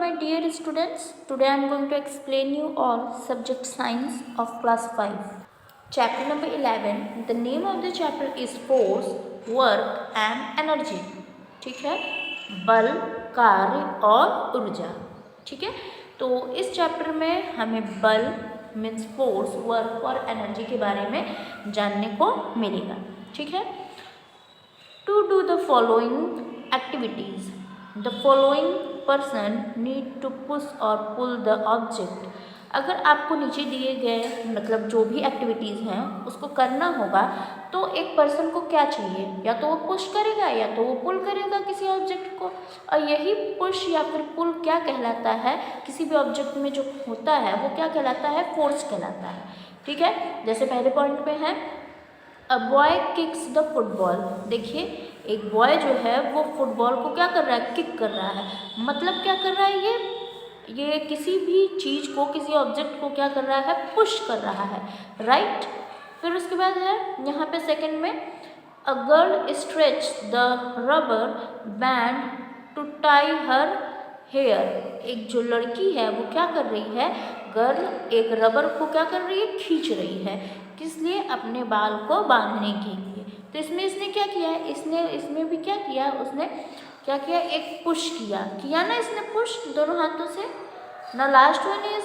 my dear students. Today I am going to explain you all subject science of class 5. Chapter number 11. The name of the chapter is force, work and energy. ठीक है, बल, कार्य और ऊर्जा. ठीक है, तो इस चैप्टर में हमें बल मीन्स फोर्स, वर्क और एनर्जी के बारे में जानने को मिलेगा. ठीक है, to do the following activities the following person need to push or pull the object. अगर आपको नीचे दिए गए मतलब जो भी एक्टिविटीज़ हैं उसको करना होगा तो एक पर्सन को क्या चाहिए, या तो वो पुश करेगा या तो वो पुल करेगा किसी ऑब्जेक्ट को. और यही पुश या फिर पुल क्या कहलाता है, किसी भी ऑब्जेक्ट में जो होता है वो क्या कहलाता है, फोर्स कहलाता है. ठीक है, जैसे पहले पॉइंट में है a boy kicks the football. देखिए एक बॉय जो है वो फुटबॉल को क्या कर रहा है, किक कर रहा है. मतलब क्या कर रहा है, ये किसी भी चीज़ को, किसी ऑब्जेक्ट को क्या कर रहा है, पुश कर रहा है. राइट. फिर उसके बाद है यहाँ पे सेकंड में a girl stretch the rubber band to tie her hair. एक जो लड़की है वो क्या कर रही है, गर्ल एक रबर को क्या कर रही है, खींच रही है. किस लिए, अपने बाल को बांधने के लिए. तो इसमें इसने क्या किया है, इसमें भी क्या किया, उसने क्या किया, एक पुश किया ना इसने, पुश दोनों हाथों से. ना last one is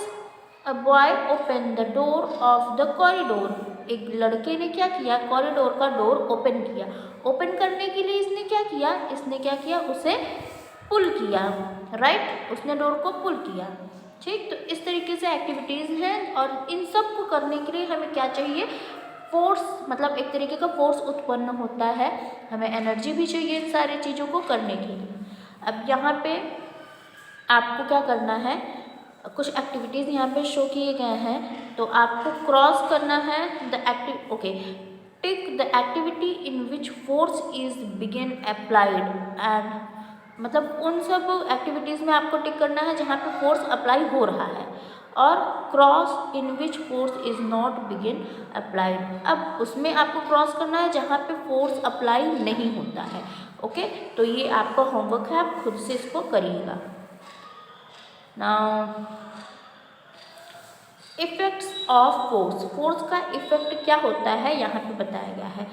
a boy open the door of the corridor. एक लड़के ने क्या किया, कॉरिडोर का डोर ओपन किया. ओपन करने के लिए इसने क्या किया, उसे पुल किया. राइट, उसने डोर को पुल किया. ठीक, तो इस तरीके से एक्टिविटीज़ हैं और इन सब को करने के लिए हमें क्या चाहिए, फोर्स, मतलब एक तरीके का फोर्स उत्पन्न होता है. हमें एनर्जी भी चाहिए इन सारी चीज़ों को करने के लिए. अब यहाँ पे आपको क्या करना है, कुछ एक्टिविटीज़ यहाँ पे शो किए गए हैं तो आपको क्रॉस करना है tick the activity in which force is begin applied and, मतलब उन सब एक्टिविटीज़ में आपको टिक करना है जहाँ पे फोर्स अप्लाई हो रहा है, और cross in which force is not begin applied. अब उसमें आपको क्रॉस करना है जहाँ पे फोर्स अप्लाई नहीं होता है. ओके, तो ये आपका होमवर्क है, आप खुद से इसको करिएगा. Now effects of force. Force का इफेक्ट क्या होता है यहाँ पे बताया गया है.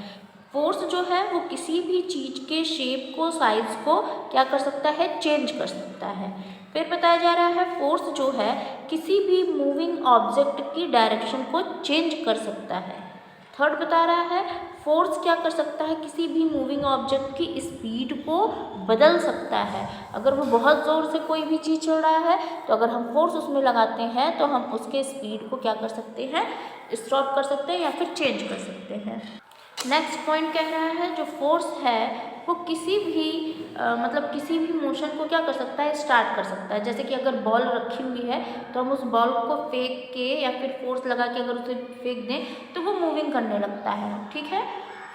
फोर्स जो है वो किसी भी चीज़ के शेप को, साइज को क्या कर सकता है, चेंज कर सकता है. फिर बताया जा रहा है फोर्स जो है किसी भी मूविंग ऑब्जेक्ट की डायरेक्शन को चेंज कर सकता है. थर्ड बता रहा है फोर्स क्या कर सकता है, किसी भी मूविंग ऑब्जेक्ट की स्पीड को बदल सकता है. अगर वो बहुत ज़ोर से कोई भी चीज़ चल रहा है तो अगर हम फोर्स उसमें लगाते हैं तो हम उसके स्पीड को क्या कर सकते हैं, स्टॉप कर सकते हैं या फिर चेंज कर सकते हैं. नेक्स्ट पॉइंट कह रहा है जो फोर्स है वो किसी भी मतलब किसी भी मोशन को क्या कर सकता है, स्टार्ट कर सकता है. जैसे कि अगर बॉल रखी हुई है तो हम उस बॉल को फेंक के या फिर फोर्स लगा के अगर उसे फेंक दें तो वो मूविंग करने लगता है. ठीक है,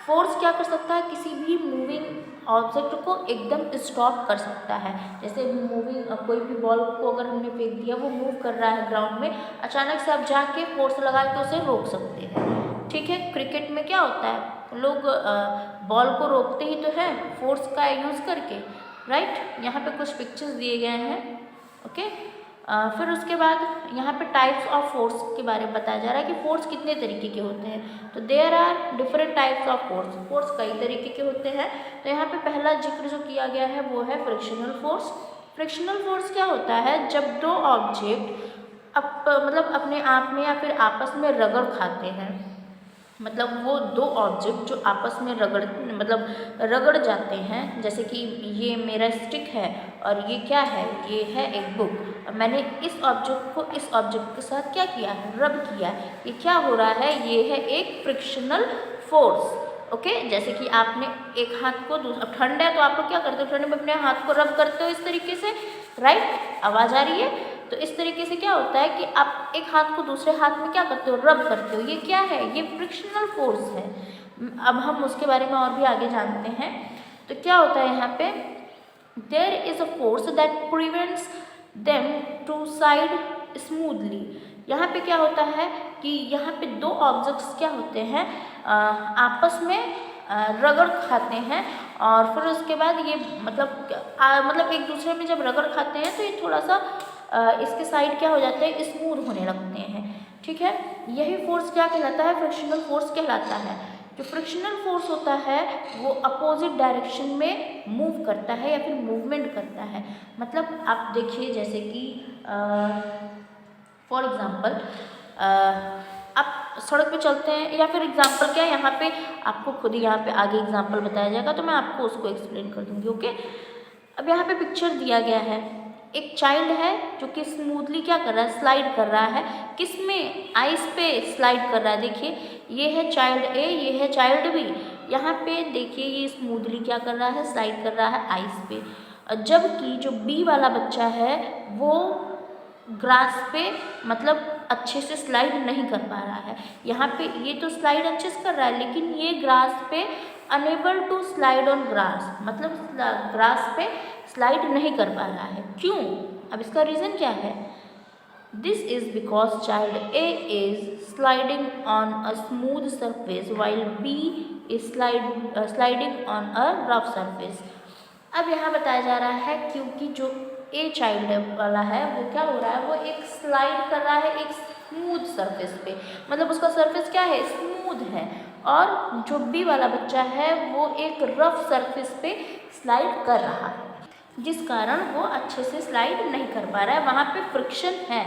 फोर्स क्या कर सकता है, किसी भी मूविंग ऑब्जेक्ट को एकदम स्टॉप कर सकता है. जैसे मूविंग कोई भी बॉल को अगर हमने फेंक दिया, वो मूव कर रहा है ग्राउंड में, अचानक से आप जाके फोर्स लगा के उसे रोक सकते हैं. ठीक है, क्रिकेट में क्या होता है, लोग बॉल को रोकते ही तो है फोर्स का यूज़ करके. राइट, यहाँ पे कुछ पिक्चर्स दिए गए हैं. ओके, फिर उसके बाद यहाँ पे टाइप्स ऑफ फोर्स के बारे में बताया जा रहा है कि फोर्स कितने तरीके के होते हैं. तो there are different types of force. Force कई तरीके के होते हैं. तो यहाँ पे पहला जिक्र जो किया गया है वो है फ्रिक्शनल फोर्स. फ्रिक्शनल फोर्स क्या होता है, जब दो ऑब्जेक्ट मतलब अपने आप में या फिर आपस में रगड़ खाते हैं, मतलब वो दो ऑब्जेक्ट जो आपस में रगड़ जाते हैं. जैसे कि ये मेरा स्टिक है और ये क्या है, ये है एक बुक. मैंने इस ऑब्जेक्ट को इस ऑब्जेक्ट के साथ क्या किया है, रब किया. ये क्या हो रहा है, ये है एक फ्रिक्शनल फोर्स. ओके, जैसे कि आपने एक हाथ को अब ठंड है तो आप लोग क्या करते हो, ठंड में अपने हाथ को रब करते हो इस तरीके से. राइट, आवाज़ आ रही है. तो इस तरीके से क्या होता है कि आप एक हाथ को दूसरे हाथ में क्या करते हो, रब करते हो. ये क्या है, ये फ्रिक्शनल फोर्स है. अब हम उसके बारे में और भी आगे जानते हैं. तो क्या होता है यहाँ पे, there is a force that prevents them to side smoothly. यहाँ पे क्या होता है कि यहाँ पे दो ऑब्जेक्ट्स क्या होते हैं, आपस में रगड़ खाते हैं और फिर उसके बाद ये मतलब एक दूसरे में जब रगड़ खाते हैं तो ये थोड़ा सा इसके साइड क्या हो जाते हैं, स्मूथ होने लगते हैं। ठीक है, यही फोर्स क्या कहलाता है, फ्रिक्शनल फोर्स कहलाता है। जो फ्रिक्शनल फोर्स होता है वो अपोजिट डायरेक्शन में मूव करता है या फिर मूवमेंट करता है। मतलब आप देखिए जैसे कि फॉर एग्जांपल आप सड़क पे चलते हैं, या फिर एग्जांपल क्या है, यहाँ पे आपको खुद ही यहाँ पे आगे एग्जांपल बताया जाएगा तो मैं आपको उसको एक्सप्लेन कर दूँगी। ओके, अब यहाँ पे पिक्चर दिया गया है, एक चाइल्ड है जो कि स्मूथली क्या कर रहा है, स्लाइड कर रहा है। किस में, आइस पे स्लाइड कर रहा है। देखिए ये है चाइल्ड ए, ये है चाइल्ड बी। यहाँ पे देखिए ये स्मूथली क्या कर रहा है, स्लाइड कर रहा है आइस पे, जबकि जो बी वाला बच्चा है वो ग्रास पे मतलब अच्छे से स्लाइड नहीं कर पा रहा है। यहाँ पे ये तो स्लाइड अच्छे से कर रहा है लेकिन ये ग्रास पे unable to slide on grass, मतलब ग्रास पे स्लाइड नहीं कर पा रहा है। क्यों? अब इसका रीज़न क्या है? This is because child A is sliding on a smooth surface while B is sliding on a rough surface. अब यहाँ बताया जा रहा है क्योंकि जो ए चाइल्ड वाला है वो क्या हो रहा है, वो एक स्लाइड कर रहा है एक स्मूथ सरफेस पे, मतलब उसका सरफेस क्या है, स्मूथ है। और जो बी वाला बच्चा है वो एक रफ सरफेस पे स्लाइड कर रहा है, जिस कारण वो अच्छे से स्लाइड नहीं कर पा रहा है। वहाँ पे फ्रिक्शन है।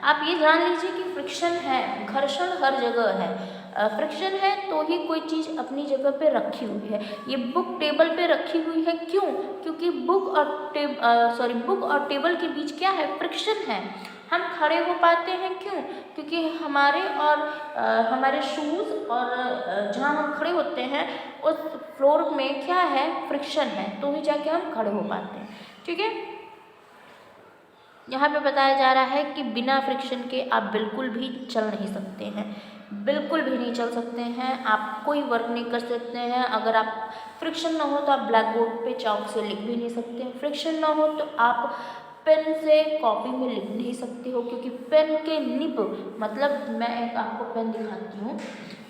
आप ये जान लीजिए कि फ्रिक्शन है, घर्षण हर जगह है। फ्रिक्शन है तो ही कोई चीज़ अपनी जगह पे रखी हुई है। ये बुक टेबल पे रखी हुई है, क्यों? क्योंकि बुक और टेबल के बीच क्या है, फ्रिक्शन है। हम खड़े हो पाते हैं, क्यों? क्योंकि हमारे शूज़ और जहाँ हम खड़े होते हैं उस फ्लोर में क्या है, फ्रिक्शन है, तो ही जाके हम खड़े हो पाते हैं। ठीक है, यहाँ पे बताया जा रहा है कि बिना फ्रिक्शन के आप बिल्कुल भी चल नहीं सकते हैं, बिल्कुल भी नहीं चल सकते हैं, आप कोई वर्क नहीं कर सकते हैं। अगर आप फ्रिक्शन ना हो तो आप ब्लैक बोर्ड पे चौक से लिख भी नहीं सकते हैं, फ्रिक्शन ना हो तो आप पेन से कॉपी में लिख नहीं सकते हो, क्योंकि पेन के निब, मतलब मैं एक आपको पेन दिखाती हूँ,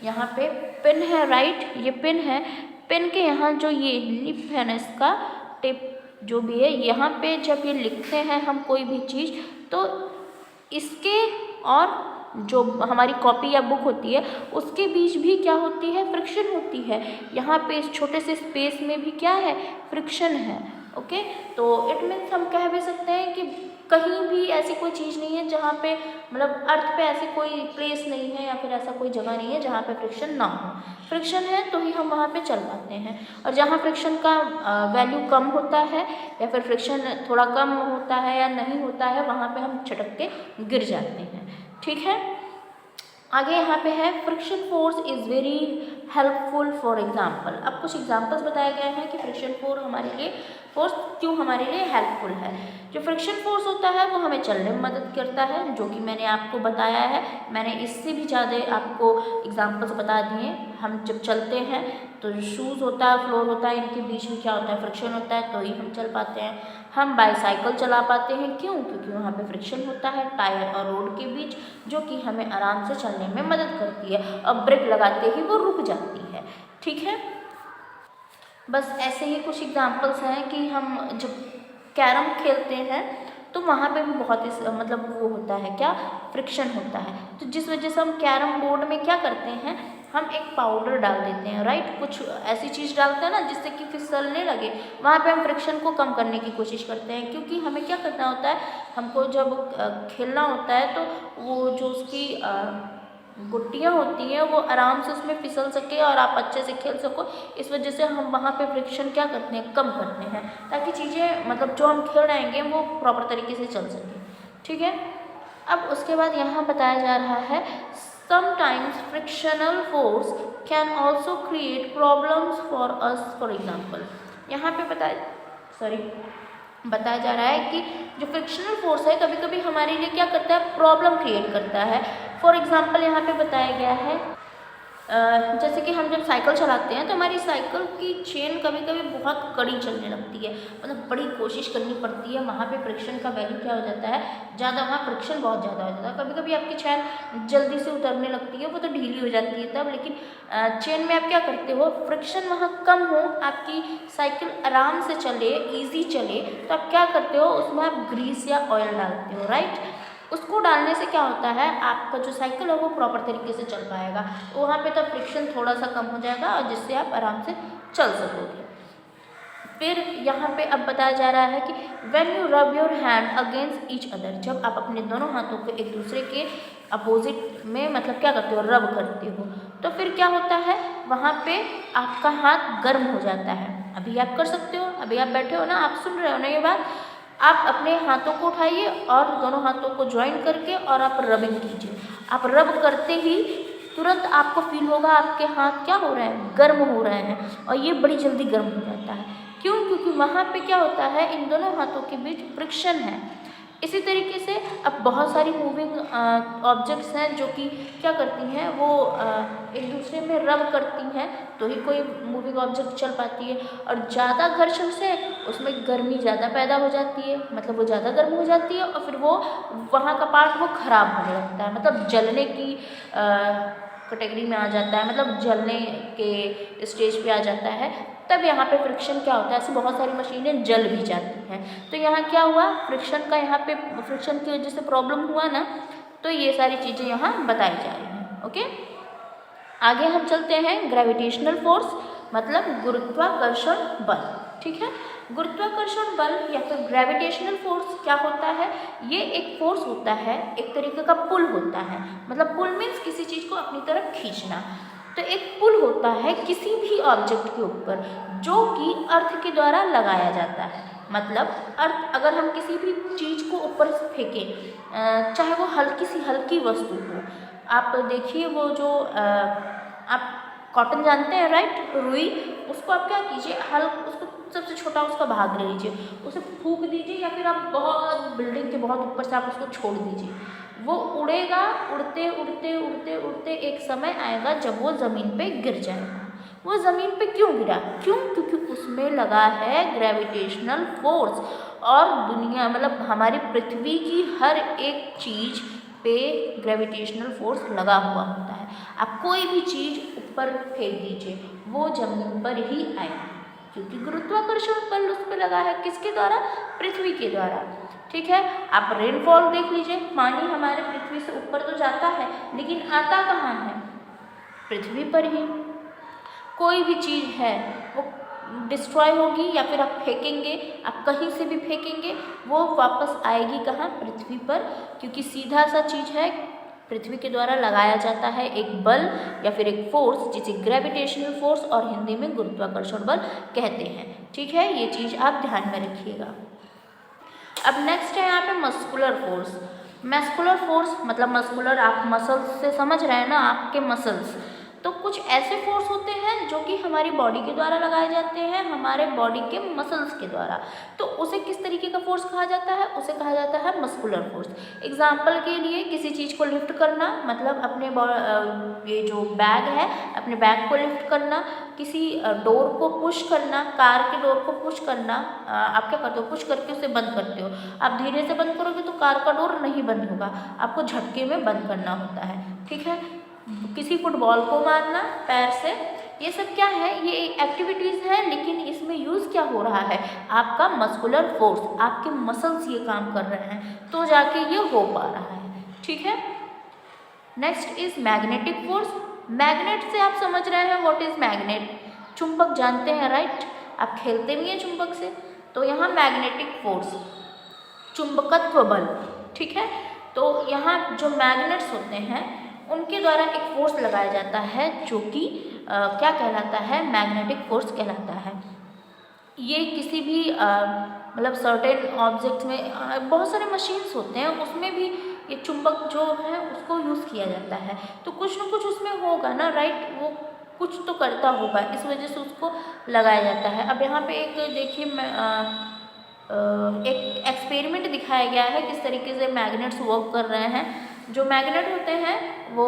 यहाँ पे पेन है, राइट, ये पेन है, पेन के यहाँ जो ये निब है ना, इसका टिप जो भी है, यहाँ पे जब ये लिखते हैं हम कोई भी चीज़, तो इसके और जो हमारी कॉपी या बुक होती है उसके बीच भी क्या होती है, फ्रिक्शन होती है। यहाँ पे इस छोटे से स्पेस में भी क्या है, फ्रिक्शन है। ओके, तो इट मीन्स हम कह भी सकते हैं कि कहीं भी ऐसी कोई चीज़ नहीं है जहाँ पे, मतलब अर्थ पे ऐसी कोई प्लेस नहीं है या फिर ऐसा कोई जगह नहीं है जहाँ पे फ्रिक्शन ना हो। फ्रिक्शन है तो ही हम वहाँ पे चल पाते हैं, और जहाँ फ्रिक्शन का वैल्यू कम होता है या फिर फ्रिक्शन थोड़ा कम होता है या नहीं होता है, वहाँ पे हम झटक के गिर जाते हैं। ठीक है, आगे यहाँ पे है friction force is very helpful for example. अब कुछ एग्जाम्पल्स बताए गए हैं कि फ्रिक्शन फोर्स क्यों हमारे लिए हेल्पफुल है। जो फ्रिक्शन फोर्स होता है वो हमें चलने में मदद करता है, जो कि मैंने आपको बताया है। मैंने इससे भी ज़्यादा आपको एग्जाम्पल्स बता दिए। हम जब चलते हैं तो जो शूज़ होता है, फ्लोर होता है, इनके बीच में क्या होता है, फ्रिक्शन होता है, तो ही हम चल पाते हैं। हम बाईसाइकिल चला पाते हैं, क्यों? क्योंकि वहाँ पे फ्रिक्शन होता है टायर और रोड के बीच, जो कि हमें आराम से चलने में मदद करती है, और ब्रेक लगाते ही वो रुक जाती है। ठीक है, बस ऐसे ही कुछ एग्जाम्पल्स हैं कि हम जब कैरम खेलते हैं तो वहाँ पे भी बहुत ही मतलब वो होता है क्या, फ्रिक्शन होता है। तो जिस वजह से हम कैरम बोर्ड में क्या करते हैं, हम एक पाउडर डाल देते हैं, राइट, कुछ ऐसी चीज़ डालते हैं ना जिससे कि फिसलने लगे। वहाँ पे हम फ्रिक्शन को कम करने की कोशिश करते हैं, क्योंकि हमें क्या करना होता है, हमको जब खेलना होता है तो वो जो उसकी गुट्टियाँ होती हैं वो आराम से उसमें फिसल सके और आप अच्छे से खेल सको। इस वजह से हम वहाँ पे फ्रिक्शन क्या करते हैं, कम करते हैं, ताकि चीज़ें मतलब जो हम खेल रहेंगे वो प्रॉपर तरीके से चल सके। ठीक है, अब उसके बाद यहाँ बताया जा रहा है sometimes frictional force can also create problems for us. For example, यहाँ पे बताया जा रहा है कि जो फ्रिक्शनल फोर्स है कभी कभी हमारे लिए क्या करता है, प्रॉब्लम क्रिएट करता है। फॉर एग्जाम्पल यहाँ पे बताया गया है जैसे कि हम जब साइकिल चलाते हैं तो हमारी साइकिल की चेन कभी कभी बहुत कड़ी चलने लगती है, मतलब बड़ी कोशिश करनी पड़ती है। वहाँ पे फ्रिक्शन का वैल्यू क्या हो जाता है, ज़्यादा, वहाँ फ्रिक्शन बहुत ज़्यादा हो जाता है। कभी कभी आपकी चेन जल्दी से उतरने लगती है, वो तो ढीली हो जाती है तब, लेकिन चेन में आप क्या करते हो, फ्रिक्शन वहाँ कम हो, आपकी साइकिल आराम से चले, ईजी चले, तो आप क्या करते हो, उसमें आप ग्रीस या ऑयल डालते हो, राइट। उसको डालने से क्या होता है, आपका जो साइकिल है वो प्रॉपर तरीके से चल पाएगा। वहाँ पे तो फ्रिक्शन थोड़ा सा कम हो जाएगा और जिससे आप आराम से चल सकोगे। फिर यहाँ पे अब बताया जा रहा है कि when you rub your hand against each other, जब आप अपने दोनों हाथों को एक दूसरे के अपोजिट में मतलब क्या करते हो, रब करते हो, तो फिर क्या होता है, वहाँ पे आपका हाथ गर्म हो जाता है। अभी आप कर सकते हो, अभी आप बैठे हो ना, आप सुन रहे हो ना ये बात, आप अपने हाथों को उठाइए और दोनों हाथों को ज्वाइन करके और आप रबिंग कीजिए। आप रब करते ही तुरंत आपको फील होगा आपके हाथ क्या हो रहे हैं, गर्म हो रहे हैं, और ये बड़ी जल्दी गर्म हो जाता है। क्यों, क्योंकि वहाँ पे क्या होता है, इन दोनों हाथों के बीच फ्रिक्शन है। इसी तरीके से अब बहुत सारी मूविंग ऑब्जेक्ट्स हैं जो कि क्या करती हैं, वो एक दूसरे में रब करती हैं, तो ही कोई मूविंग ऑब्जेक्ट चल पाती है। और ज़्यादा घर्षण से उसमें गर्मी ज़्यादा पैदा हो जाती है, मतलब वो ज़्यादा गर्म हो जाती है और फिर वो वहाँ का पार्ट वो ख़राब होने लगता है, मतलब जलने की कैटेगरी में आ जाता है, मतलब जलने के स्टेज पे आ जाता है। तब यहाँ पे फ्रिक्शन क्या होता है, ऐसी बहुत सारी मशीनें जल भी जाती हैं। तो यहाँ क्या हुआ, फ्रिक्शन का यहाँ पे फ्रिक्शन की वजह से प्रॉब्लम हुआ ना, तो ये सारी चीज़ें यहाँ बताई जा रही हैं। ओके, आगे हम चलते हैं, ग्रेविटेशनल फोर्स मतलब गुरुत्वाकर्षण बल। ठीक है, गुरुत्वाकर्षण बल या फिर ग्रेविटेशनल फोर्स क्या होता है, ये एक फोर्स होता है, एक तरीके का पुल होता है। मतलब पुल मीन्स किसी चीज़ को अपनी तरफ खींचना। तो एक पुल होता है किसी भी ऑब्जेक्ट के ऊपर जो कि अर्थ के द्वारा लगाया जाता है। मतलब अर्थ, अगर हम किसी भी चीज़ को ऊपर से फेंकें, चाहे वो हल्की वस्तु हो, आप देखिए वो जो आप कॉटन जानते हैं राइट, रुई, उसको आप क्या कीजिए, उसको सबसे छोटा उसका भाग ले लीजिए, उसे फूंक दीजिए, या फिर आप बहुत बिल्डिंग के बहुत ऊपर से आप उसको छोड़ दीजिए, वो उड़ेगा, उड़ते उड़ते उड़ते उड़ते एक समय आएगा जब वो ज़मीन पे गिर जाएगा। वो ज़मीन पे क्यों गिरा, क्यों, क्योंकि उसमें लगा है ग्रेविटेशनल फोर्स। और दुनिया मतलब हमारी पृथ्वी की हर एक चीज़ पे ग्रेविटेशनल फोर्स लगा हुआ होता है। आप कोई भी चीज़ ऊपर फेंक दीजिए, वो ज़मीन पर ही आएगी, क्योंकि गुरुत्वाकर्षण बल उस पर लगा है, किसके द्वारा, पृथ्वी के द्वारा। ठीक है, आप रेनफॉल देख लीजिए, पानी हमारे पृथ्वी से ऊपर तो जाता है लेकिन आता कहाँ है, पृथ्वी पर ही। कोई भी चीज़ है वो डिस्ट्रॉय होगी या फिर आप फेंकेंगे, आप कहीं से भी फेंकेंगे, वो वापस आएगी कहाँ, पृथ्वी पर, क्योंकि सीधा सा चीज़ है, पृथ्वी के द्वारा लगाया जाता है एक बल या फिर एक फोर्स, जिसे ग्रेविटेशनल फोर्स और हिंदी में गुरुत्वाकर्षण बल कहते हैं। ठीक है, ये चीज़ आप ध्यान में रखिएगा। अब नेक्स्ट है यहाँ पे मस्कुलर फोर्स। मस्कुलर फोर्स मतलब मस्कुलर, आप मसल्स से समझ रहे हैं ना, आपके मसल्स, तो कुछ ऐसे फोर्स होते हैं जो कि हमारी बॉडी के द्वारा लगाए जाते हैं, हमारे बॉडी के मसल्स के द्वारा। तो उसे किस तरीके का फोर्स कहा जाता है, उसे कहा जाता है मस्कुलर फोर्स। एग्जाम्पल के लिए, किसी चीज़ को लिफ्ट करना, मतलब अपने ये जो बैग है, अपने बैग को लिफ्ट करना, किसी डोर को पुश करना, कार के डोर को पुश करना, आप क्या करते हो, पुश करके उसे बंद करते हो। आप धीरे से बंद करोगे तो कार का डोर नहीं बंद होगा, आपको झटके में बंद करना होता है। ठीक है, किसी फुटबॉल को मारना पैर से, ये सब क्या है, ये एक्टिविटीज़ है, लेकिन इसमें यूज़ क्या हो रहा है, आपका मस्कुलर फोर्स, आपके मसल्स ये काम कर रहे हैं, तो जाके ये हो पा रहा है। ठीक है, next is magnetic force. Magnet से आप समझ रहे हैं व्हाट इज मैग्नेट, चुंबक जानते हैं राइट, आप खेलते भी हैं चुंबक से। तो यहाँ मैग्नेटिक फोर्स, चुंबकत्व बल। ठीक है, तो यहाँ जो मैग्नेट्स होते हैं उनके द्वारा एक फोर्स लगाया जाता है जो कि क्या कहलाता है, मैग्नेटिक फोर्स कहलाता है। ये किसी भी मतलब सर्टेन ऑब्जेक्ट्स में बहुत सारे मशीन्स होते हैं, उसमें भी ये चुंबक जो है उसको यूज़ किया जाता है। तो कुछ ना कुछ उसमें होगा ना राइट, वो कुछ तो करता होगा, इस वजह से उसको लगाया जाता है। अब यहाँ पे एक देखिए, एक एक्सपेरिमेंट दिखाया गया है किस तरीके से मैग्नेट्स वर्क कर रहे हैं। जो मैग्नेट होते हैं वो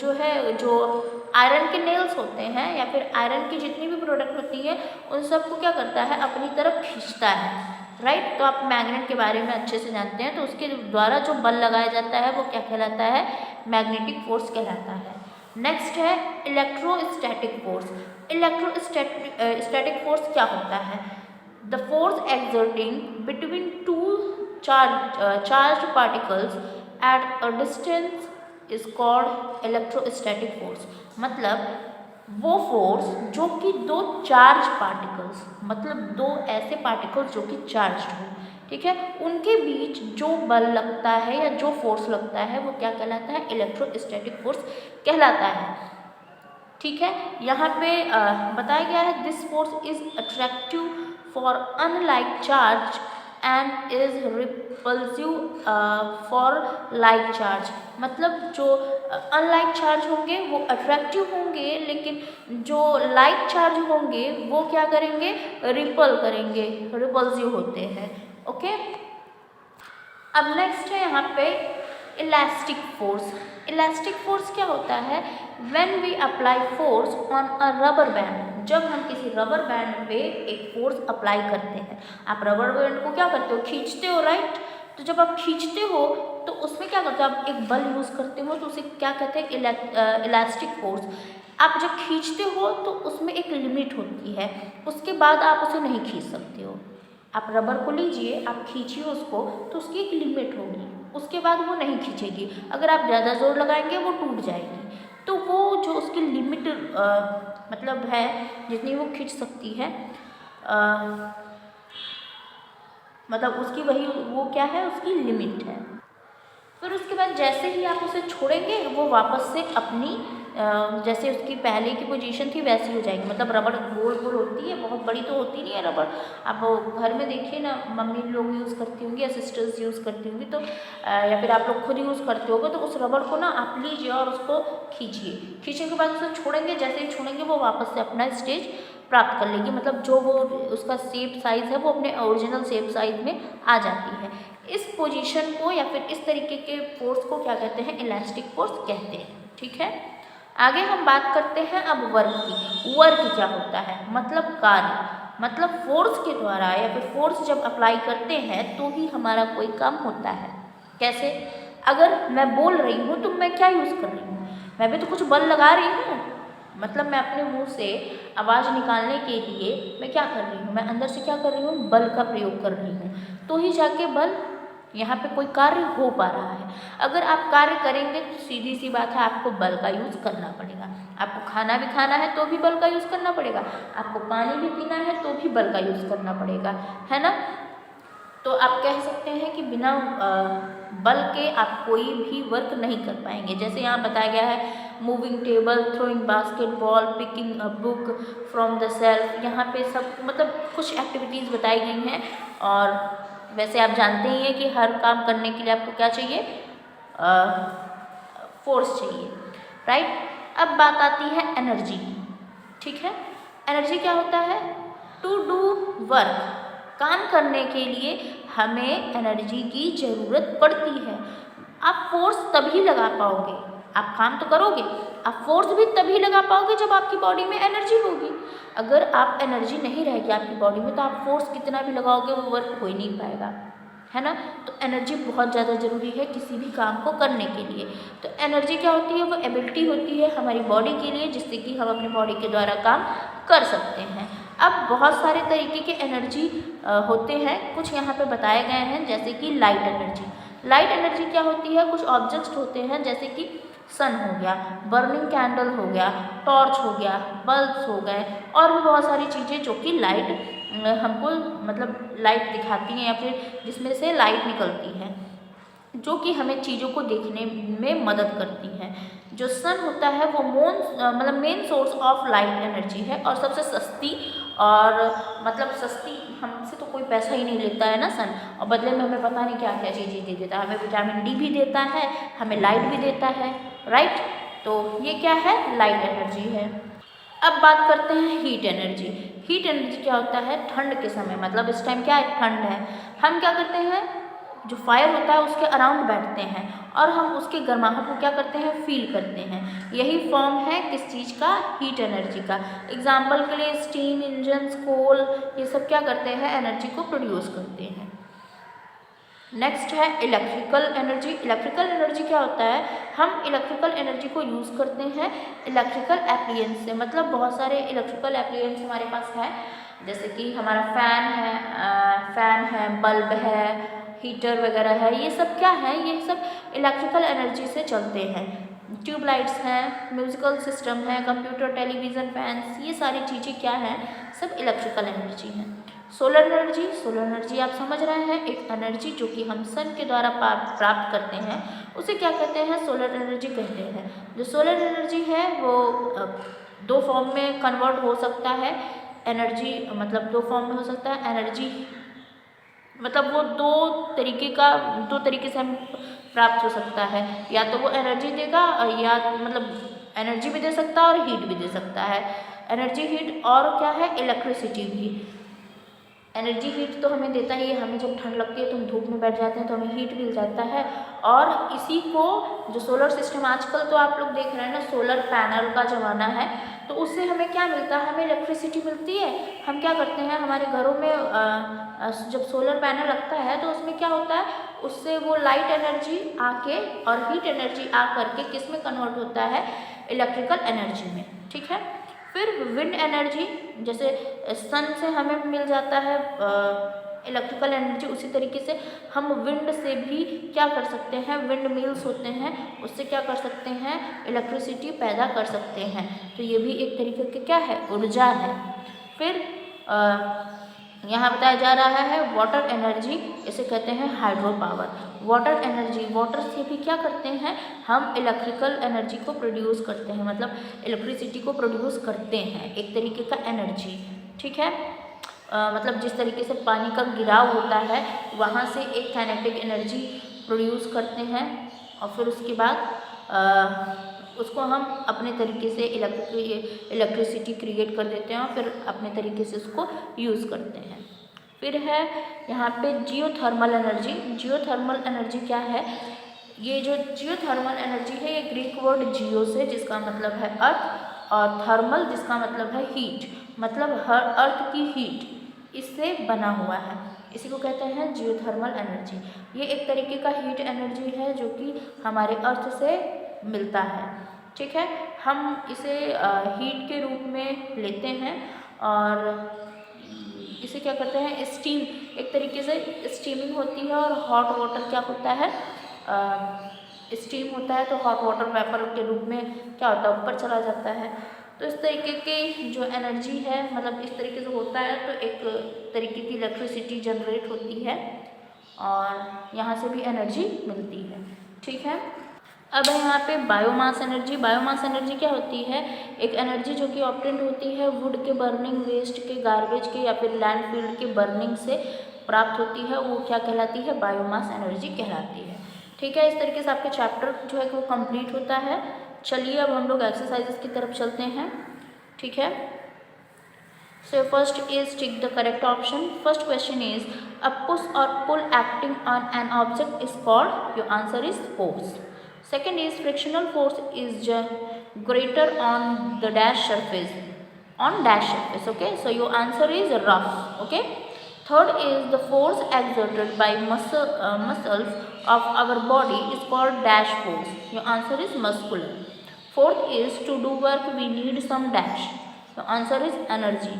जो है जो आयरन के नेल्स होते हैं या फिर आयरन की जितनी भी प्रोडक्ट होती है उन सबको क्या करता है, अपनी तरफ खींचता है, राइट। तो आप मैग्नेट के बारे में अच्छे से जानते हैं। तो उसके द्वारा जो बल लगाया जाता है वो क्या कहलाता है, मैग्नेटिक फोर्स कहलाता है। नेक्स्ट है इलेक्ट्रोस्टैटिक फोर्स। इलेक्ट्रोस्टैटिक फोर्स क्या होता है, the force exerting between two charge particles at a distance is called electrostatic force. मतलब वो फोर्स जो कि दो चार्ज पार्टिकल्स, मतलब दो ऐसे पार्टिकल्स जो कि चार्ज हो, ठीक है, उनके बीच जो बल लगता है या जो फोर्स लगता है वो क्या कहलाता है, इलेक्ट्रोस्टैटिक फोर्स कहलाता है। ठीक है, यहाँ पे बताया गया है this force is attractive for unlike charge and is repulsive for like charge. मतलब जो अनलाइक चार्ज होंगे वो अट्रैक्टिव होंगे, लेकिन जो लाइक चार्ज होंगे वो क्या करेंगे, रिपल करेंगे, रिपल्सिव होते हैं। ओके, अब नेक्स्ट है यहाँ पे इलास्टिक फोर्स। इलास्टिक फोर्स क्या होता है, when we apply force on a rubber band. जब हम किसी रबर बैंड पे एक फोर्स अप्लाई करते हैं, आप रबर बैंड को क्या करते हो, खींचते हो, राइट। तो जब आप खींचते हो तो उसमें क्या करते हो, आप एक बल यूज़ करते हो, तो उसे क्या कहते हैं, इलास्टिक फोर्स। आप जब खींचते हो तो उसमें एक लिमिट होती है, उसके बाद आप उसे नहीं खींच सकते हो। आप रबर को लीजिए, आप खींचिए उसको, तो उसकी एक लिमिट होगी, उसके बाद वो नहीं खींचेगी। अगर आप ज़्यादा जोर लगाएंगे वो टूट जाएगी। तो वो जो उसकी लिमिट मतलब है, जितनी वो खींच सकती है, मतलब उसकी वही वो क्या है, उसकी लिमिट है। फिर उसके बाद जैसे ही आप उसे छोड़ेंगे वो वापस से अपनी जैसे उसकी पहले की पोजीशन थी वैसी हो जाएगी। मतलब रबड़ गोल गोल होती है, बहुत बड़ी तो होती नहीं है रबड़। आप घर में देखिए ना, मम्मी लोग यूज़ करती होंगी या सिस्टर्स यूज़ करती होंगी, तो या फिर आप लोग खुद यूज़ करते होगे, तो उस रबड़ को ना आप लीजिए और उसको खींचिए। खींचने के बाद उसे छोड़ेंगे, जैसे ही छोड़ेंगे वो वापस से अपना स्टेज प्राप्त कर लेगी। मतलब जो वो उसका शेप साइज़ है वो अपने ओरिजिनल शेप साइज़ में आ जाती है। इस पोजीशन को या फिर इस तरीके के फोर्स को क्या कहते हैं, इलास्टिक फोर्स कहते हैं। ठीक है, आगे हम बात करते हैं अब वर्क की। वर्क क्या होता है, मतलब कार्य, मतलब फोर्स के द्वारा या फिर फोर्स जब अप्लाई करते हैं तो ही हमारा कोई काम होता है। कैसे, अगर मैं बोल रही हूँ तो मैं क्या यूज़ कर रही हूँ, मैं भी तो कुछ बल लगा रही हूँ। मतलब मैं अपने मुंह से आवाज़ निकालने के लिए मैं क्या कर रही हूँ, मैं अंदर से क्या कर रही हूँ, बल का प्रयोग कर रही हूँ, तो ही जाके बल यहाँ पे कोई कार्य हो पा रहा है। अगर आप कार्य करेंगे तो सीधी सी बात है, आपको बल का यूज़ करना पड़ेगा। आपको खाना भी खाना है तो भी बल का यूज़ करना पड़ेगा, आपको पानी भी पीना है तो भी बल का यूज़ करना पड़ेगा, है ना। तो आप कह सकते हैं कि बिना बल के आप कोई भी वर्क नहीं कर पाएंगे। जैसे यहाँ बताया गया है, moving table, throwing basketball, picking a book from the self. यहाँ पे सब मतलब कुछ एक्टिविटीज़ बताई गई हैं। और वैसे आप जानते ही हैं कि हर काम करने के लिए आपको क्या चाहिए, फोर्स चाहिए, राइट। अब बात आती है एनर्जी की। ठीक है, एनर्जी क्या होता है, टू डू वर्क, काम करने के लिए हमें एनर्जी की ज़रूरत पड़ती है। आप फोर्स तभी लगा पाओगे, आप काम तो करोगे, आप फोर्स भी तभी लगा पाओगे जब आपकी बॉडी में एनर्जी होगी। अगर आप एनर्जी नहीं रहेगी आपकी बॉडी में तो आप फोर्स कितना भी लगाओगे वो वर्क हो ही नहीं पाएगा, है ना। तो एनर्जी बहुत ज़्यादा ज़रूरी है किसी भी काम को करने के लिए। तो एनर्जी क्या होती है, वो एबिलिटी होती है हमारी बॉडी के लिए, जिससे कि हम अपनी बॉडी के द्वारा काम कर सकते हैं। अब बहुत सारे तरीके के एनर्जी होते हैं, कुछ यहाँ पे बताए गए हैं, जैसे कि लाइट एनर्जी। लाइट एनर्जी क्या होती है, कुछ ऑब्जेक्ट्स होते हैं जैसे कि सन हो गया, बर्निंग कैंडल हो गया, टॉर्च हो गया, बल्ब्स हो गए, और भी बहुत सारी चीज़ें जो कि लाइट हमको मतलब लाइट दिखाती हैं या फिर जिसमें से लाइट निकलती है, जो कि हमें चीज़ों को देखने में मदद करती हैं। जो सन होता है वो मतलब main source of light energy है और सबसे सस्ती, और मतलब सस्ती, हमसे तो कोई पैसा ही नहीं लेता है ना सन, और बदले में हमें पता नहीं क्या क्या चीज़ें दे देता है, हमें विटामिन डी भी देता है, हमें लाइट भी देता है, राइट। तो ये क्या है, लाइट एनर्जी है। अब बात करते हैं हीट एनर्जी। हीट एनर्जी क्या होता है, ठंड के समय, मतलब इस टाइम क्या है, ठंड है, हम क्या करते हैं, जो फायर होता है उसके अराउंड बैठते हैं और हम उसके गर्माहट को क्या करते हैं, फील करते हैं। यही फॉर्म है किस चीज़ का, हीट एनर्जी का। एग्जाम्पल के लिए स्टीम इंजन्स, कोल, ये सब क्या करते हैं, एनर्जी को प्रोड्यूस करते हैं। नेक्स्ट है इलेक्ट्रिकल एनर्जी। इलेक्ट्रिकल एनर्जी क्या होता है, हम इलेक्ट्रिकल एनर्जी को यूज़ करते हैं इलेक्ट्रिकल एप्लियंस से, मतलब बहुत सारे इलेक्ट्रिकल एप्लियंस हमारे पास है, जैसे कि हमारा फैन है, बल्ब है, हीटर वगैरह है, ये सब क्या है, ये सब इलेक्ट्रिकल एनर्जी से चलते हैं। ट्यूबलाइट्स हैं, म्यूजिकल सिस्टम है, कंप्यूटर, टेलीविज़न, फैंस, ये सारी चीज़ें क्या हैं, सब इलेक्ट्रिकल एनर्जी हैं। सोलर एनर्जी, सोलर एनर्जी आप समझ रहे हैं, एक एनर्जी जो कि हम सन के द्वारा प्राप्त करते हैं उसे क्या कहते हैं, सोलर एनर्जी कहते हैं। जो सोलर एनर्जी है वो दो फॉर्म में कन्वर्ट हो सकता है, एनर्जी मतलब दो फॉर्म में हो सकता है, एनर्जी मतलब वो दो तरीके से हम प्राप्त हो सकता है, या तो वो एनर्जी देगा या मतलब एनर्जी भी दे सकता है और हीट भी दे सकता है। एनर्जी, हीट और क्या है, इलेक्ट्रिसिटी भी। एनर्जी हीट तो हमें देता ही है, हमें जब ठंड लगती है तो हम धूप में बैठ जाते हैं तो हमें हीट मिल जाता है। और इसी को जो सोलर सिस्टम, आजकल तो आप लोग देख रहे हैं ना सोलर पैनल का ज़माना है, तो उससे हमें क्या मिलता है, हमें इलेक्ट्रिसिटी मिलती है। हम क्या करते हैं, हमारे घरों में जब सोलर पैनल लगता है तो उसमें क्या होता है, उससे वो लाइट एनर्जी आके और हीट एनर्जी आ करके किस में कन्वर्ट होता है, इलेक्ट्रिकल एनर्जी में। ठीक है। फिर विंड एनर्जी, जैसे सन से हमें मिल जाता है इलेक्ट्रिकल एनर्जी, उसी तरीके से हम विंड से भी क्या कर सकते हैं, विंड मिल्स होते हैं, उससे क्या कर सकते हैं, इलेक्ट्रिसिटी पैदा कर सकते हैं। तो ये भी एक तरीके की क्या है, ऊर्जा है। फिर यहाँ बताया जा रहा है वाटर एनर्जी, इसे कहते हैं hydro power. Water energy, water से भी क्या करते हैं, हम इलेक्ट्रिकल एनर्जी को प्रोड्यूस करते हैं, मतलब इलेक्ट्रिसिटी को प्रोड्यूस करते हैं, एक तरीके का एनर्जी। ठीक है। मतलब जिस तरीके से पानी का गिराव होता है वहाँ से एक काइनेटिक एनर्जी प्रोड्यूस करते हैं और फिर उसके बाद उसको हम अपने तरीके से इलेक्ट्रिसिटी क्रिएट कर देते हैं और फिर अपने तरीके से उसको यूज़ करते हैं। फिर है यहाँ पे जियोथर्मल एनर्जी। जियोथर्मल एनर्जी क्या है, ये जो जियोथर्मल एनर्जी है ये ग्रीक वर्ड जियो से, जिसका मतलब है अर्थ, और थर्मल जिसका मतलब है हीट, मतलब हर अर्थ की हीट, इससे बना हुआ है, इसी को कहते हैं जियोथर्मल एनर्जी। ये एक तरीके का हीट एनर्जी है जो कि हमारे अर्थ से मिलता है। ठीक है। हम इसे हीट के रूप में लेते हैं और इसे क्या करते हैं, स्टीम, एक तरीके से स्टीमिंग होती है और हॉट वाटर क्या होता है, स्टीम होता है तो हॉट वाटर वेपर के रूप में क्या होता है, ऊपर चला जाता है। तो इस तरीके की जो एनर्जी है, मतलब इस तरीके से होता है तो एक तरीके की इलेक्ट्रिसिटी जनरेट होती है और यहाँ से भी एनर्जी मिलती है। ठीक है। अब यहाँ पे बायोमास एनर्जी। बायोमास एनर्जी क्या होती है, एक एनर्जी जो कि ऑब्टेंड होती है वुड के बर्निंग, वेस्ट के, गार्बेज के या फिर लैंडफिल के बर्निंग से प्राप्त होती है, वो क्या कहलाती है, बायोमास एनर्जी कहलाती है। ठीक है। इस तरीके से आपके चैप्टर जो है वो कंप्लीट होता है। चलिए अब हम लोग एक्सरसाइजेस की तरफ चलते हैं। ठीक है। So first is tick the correct option. First question is a push or pull acting on an object is called, your answer is force. Second is frictional force is greater on the dash surface, on dash surface. Okay, so your answer is rough. Okay. Third is the force exerted by muscles of our body is called dash force. Your answer is muscular. Fourth is to do work we need some dash. The answer is energy.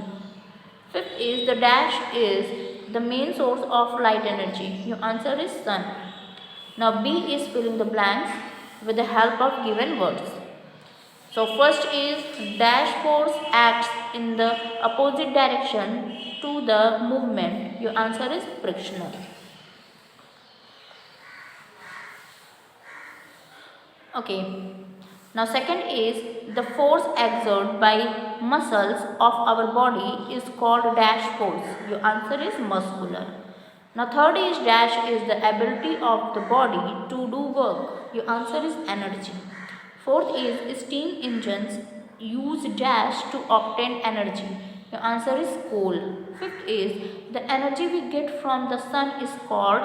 Fifth is the dash is the main source of light energy. Your answer is sun. Now B is filling the blanks with the help of given words. So first is dash force acts in the opposite direction to the movement. Your answer is frictional. Okay. Now second is the force exerted by muscles of our body is called dash force. Your answer is muscular. Now third is dash is the ability of the body to do work. Your answer is energy. Fourth is steam engines use dash to obtain energy. Your answer is coal. Fifth is the energy we get from the sun is called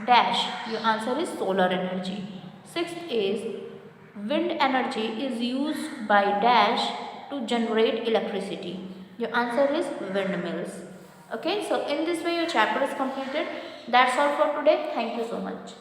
dash. Your answer is solar energy. Sixth is wind energy is used by dash to generate electricity. Your answer is windmills. Okay, so in this way your chapter is completed. That's all for today. Thank you so much.